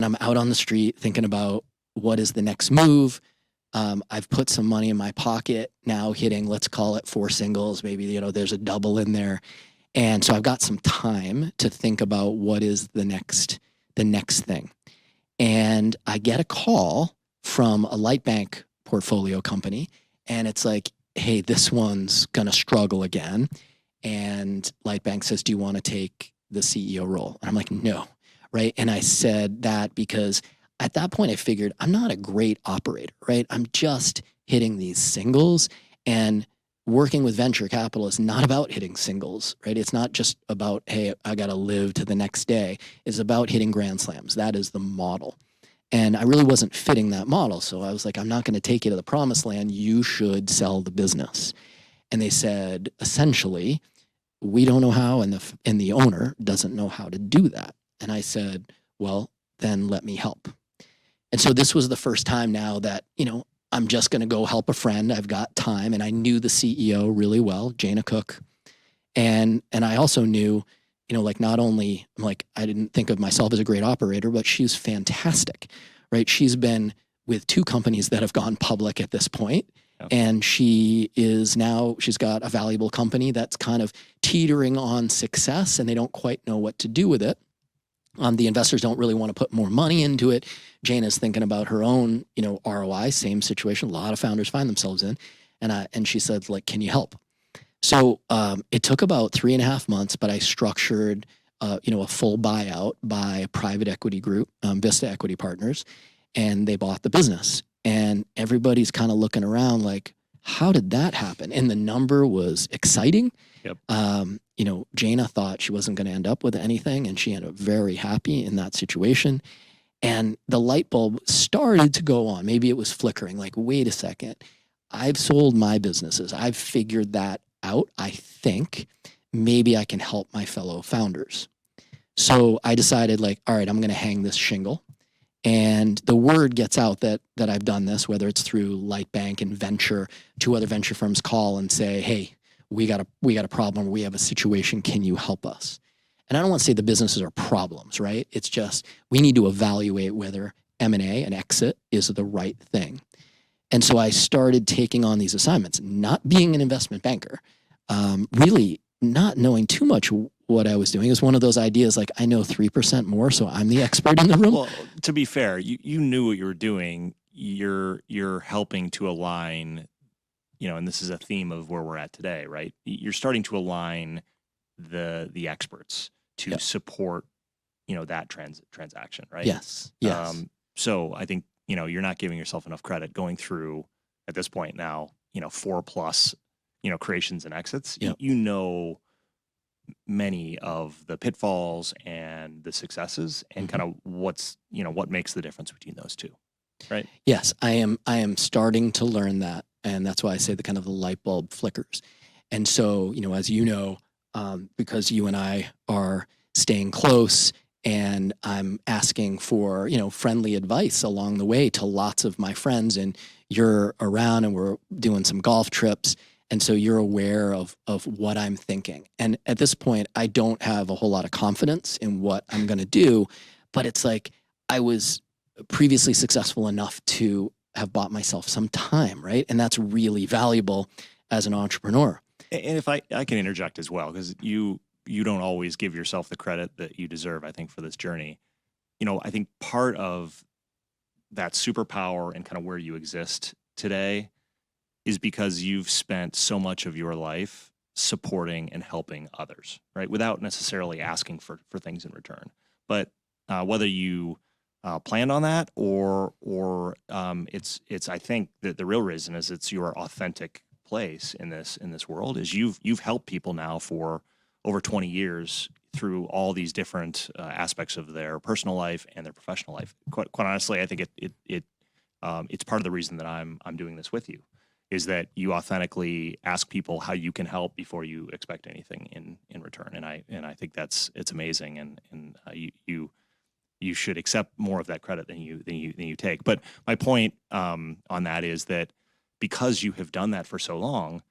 I'm out on the street thinking about what is the next move. I've put some money in my pocket now, hitting, let's call it 4 singles. Maybe, there's a double in there. And so I've got some time to think about what is the next thing. And I get a call from a light bank portfolio company, and it's like, hey, this one's going to struggle again. And Lightbank says, do you want to take the CEO role? And I'm like, no, right? And I said that because at that point I figured I'm not a great operator, right? I'm just hitting these singles, and working with venture capital is not about hitting singles, right? It's not just about, hey, I got to live to the next day. It's about hitting grand slams. That is the model. And I really wasn't fitting that model. So I was like, I'm not going to take you to the promised land. You should sell the business. And they said, essentially, we don't know how, and the owner doesn't know how to do that. And I said, well, then let me help. And so this was the first time now that, I'm just going to go help a friend. I've got time. And I knew the CEO really well, Jana Cook. And I also knew, not only, I didn't think of myself as a great operator, but she's fantastic, right? She's been with 2 companies that have gone public at this point. Yep. And she's got a valuable company that's kind of teetering on success, and they don't quite know what to do with it. The investors don't really want to put more money into it. Jana's thinking about her own, ROI, same situation a lot of founders find themselves in. And she said, can you help? So it took about 3.5 months, but I structured, a full buyout by a private equity group, Vista Equity Partners, and they bought the business. And everybody's kind of looking around like, how did that happen? And the number was exciting. Yep. Jana thought she wasn't going to end up with anything, and she ended up very happy in that situation. And the light bulb started to go on. Maybe it was flickering, like, wait a second. I've sold my businesses. I've figured that out. I think maybe I can help my fellow founders. So I decided, all right, I'm going to hang this shingle. And the word gets out that I've done this, whether it's through Lightbank and venture, 2 other venture firms call and say, hey, we got a problem. We have a situation. Can you help us? And I don't want to say the businesses are problems, right? It's just we need to evaluate whether M&A, an exit, is the right thing. And so I started taking on these assignments, not being an investment banker, really not knowing too much what I was doing. It was one of those ideas like, I know 3% more, so I'm the expert in the room. Well, to be fair, you knew what you were doing. You're helping to align, and this is a theme of where we're at today, right? You're starting to align the experts to support, that transaction, right? Yes. So I think, you're not giving yourself enough credit going through at this point now, 4+ creations and exits. Yep. Many of the pitfalls and the successes, and kind of what makes the difference between those two, right? Yes, I am starting to learn that, and that's why I say the light bulb flickers. And so, as because you and I are staying close, and I'm asking for, friendly advice along the way to lots of my friends, and you're around and we're doing some golf trips. And so you're aware of what I'm thinking. And at this point, I don't have a whole lot of confidence in what I'm going to do, but it's like I was previously successful enough to have bought myself some time, right? And that's really valuable as an entrepreneur. And if I can interject as well, because you don't always give yourself the credit that you deserve, I think, for this journey. I think part of that superpower and kind of where you exist today is because you've spent so much of your life supporting and helping others, right? Without necessarily asking for things in return. But whether you planned on that or it's I think that the real reason is it's your authentic place in this world is you've helped people now for over 20 years through all these different aspects of their personal life and their professional life. Quite honestly, I think it's part of the reason that I'm doing this with you, is that you authentically ask people how you can help before you expect anything in return. And I think it's amazing. And you should accept more of that credit than you take. But my point on that is that because you have done that for so long,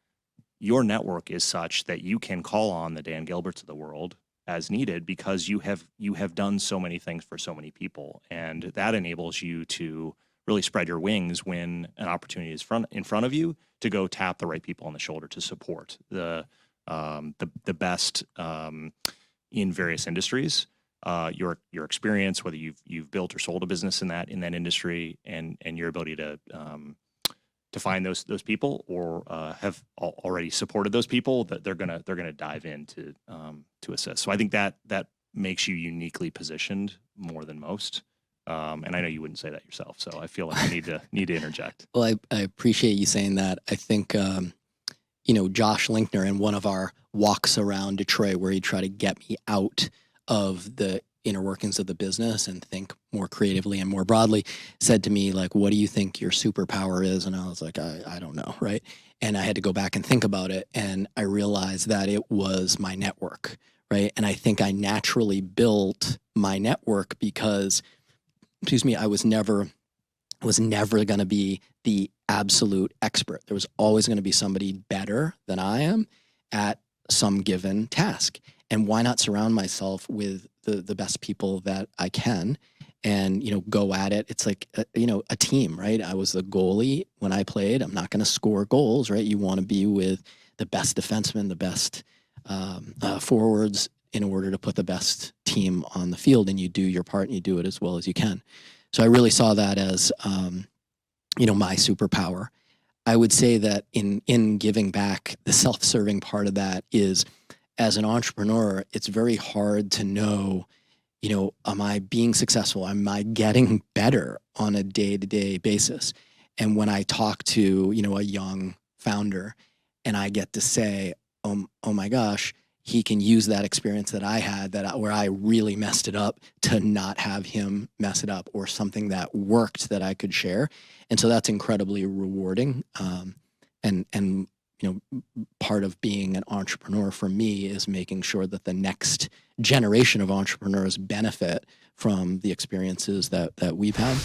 your network is such that you can call on the Dan Gilberts of the world as needed because you have done so many things for so many people, and that enables you to really spread your wings when an opportunity is in front of you to go tap the right people on the shoulder to support the best in various industries. Your experience, whether you've built or sold a business in that industry, and your ability to find those people, or have already supported those people, that they're gonna dive in to assist. So I think that makes you uniquely positioned more than most. And I know you wouldn't say that yourself, so I feel like I need to interject. Well, I appreciate you saying that. I think Josh Linkner, in one of our walks around Detroit, where he tried to get me out of the inner workings of the business and think more creatively and more broadly, said to me, like, what do you think your superpower is? And I was like, I don't know, right? And I had to go back and think about it, and I realized that it was my network, right? And I think I naturally built my network because, I was never going to be the absolute expert. There was always going to be somebody better than I am at some given task. And why not surround myself with the best people that I can, and go at it? It's like a team, right? I was the goalie when I played. I'm not going to score goals, right? You want to be with the best defensemen, the best forwards, in order to put the best team on the field, and you do your part and you do it as well as you can. So I really saw that as my superpower. I would say that in giving back, the self-serving part of that is, as an entrepreneur, it's very hard to know, am I being successful? Am I getting better on a day-to-day basis? And when I talk to, a young founder, and I get to say, oh my gosh, he can use that experience that I had, where I really messed it up, to not have him mess it up, or something that worked that I could share. And so that's incredibly rewarding. And part of being an entrepreneur for me is making sure that the next generation of entrepreneurs benefit from the experiences that we've had.